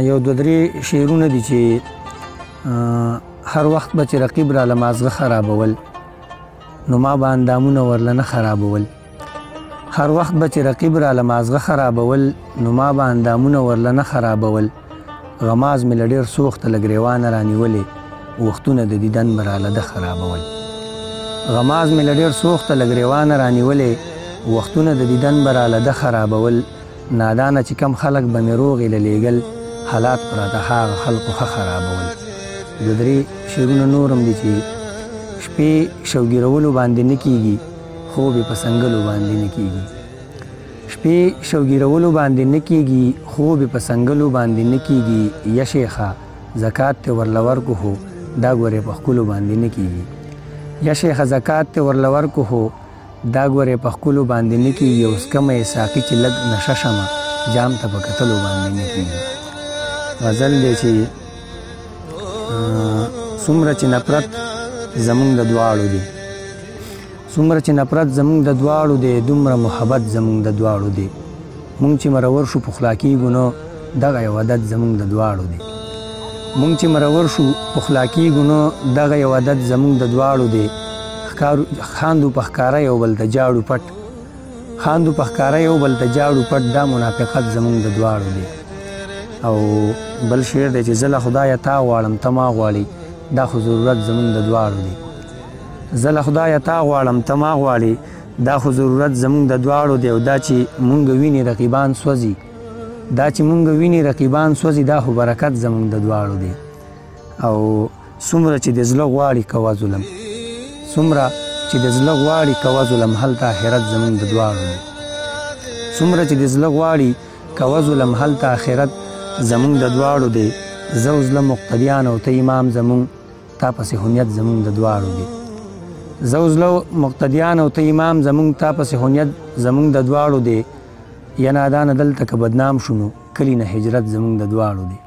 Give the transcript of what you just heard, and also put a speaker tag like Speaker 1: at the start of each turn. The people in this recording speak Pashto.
Speaker 1: یو دو درې شعرونه دي چې هر وخت به چې رقیب راله مازغه خرابول نو ما به اندامونه ورله نه خرابول. هر وخت به چې رقیب راله مازغه خرابول نو ما به اندامونه ورله نه خرابول. غماز مې له ډېر سوخته له ګریوانه رانیولې وختونه د دیدن به راله ده خرابول. غماز مې له ډېر سوخته له ګریوانه رانیولې وختونه د دیدن به راله ده خرابول. نادانه چې کم خلک به مې روغې له لیږل حالات به راته هغه خلقو ښه خرابول. دو درې شعرونه نور هم دي چې شپې شوګیرولو باندې نه کېږي خوب یې په سنګلو باندې نه کېږي. شپې شوګیرولو باندې نه کېږي خوب یې په سنګلو باندې نه کېږي. یا شیخه زکات ته ورله ورکو خو دا ګورې په ښکلو باندې نه کېږي. یا شیخه زکات ته ورله ورکو خو دا ګورې په ښکلو باندې نه کېږي. اوس کمه یې ساقي چې لږ نشه شمه جام ته په کتلو باندې نه کېږي. غزل دی چې څومره چې نفرت زمونږ د دواړو دی، څومره چې نفرت زمونږ د دواړو دی، دومره محبت زمونږ د دواړو دی. مونږ چې مرور شو پخلا کېږو نو دغه یو عادت زمونږ د دواړو دی. مونږ چې مرور شو پخلا کېږو نو دغه یو عادت زمونږ د دواړو دی. خاندو په ښکاره یو بل ته جاړو پټ، خاندو په ښکاره یو بل ته جاړو پټ، دا منافقت زمونږ د دواړو دی. او بل شعر دی چې زه له خدایه تا غواړم ته ما غواړې، دا خو ضرورت زمونږ د دواړو دی. زه له خدایه تا غواړم ته ما غواړې، دا خو ضرورت زمونږ د دواړو دی. او دا چې مونږ ویني رقیبان سوځي، دا چې مونږ ویني رقیبان سوځي، دا خو برکت زمونږ د دواړو دی. او څومره چې د زړه غواړي کوه ظلم، څومره چې د زړه غواړي کوه ظلم، هلته آخرت زمونږ د دواړو دی. څومره چې د زړه غواړي کوه ظلم، هلته آخرت زمونږ د دواړو دی. زه اوزله مقتدیان او ته امام زمونږ، تا پسې هنیت زمونږ د دواړو دی. زه اوزله مقتدیان او ته امام زمونږ، تا پسې هنیت زمونږ د دواړو دی. یا نادانه دلته که بدنام شونو کلی نه هجرت زمونږ د دواړو دی.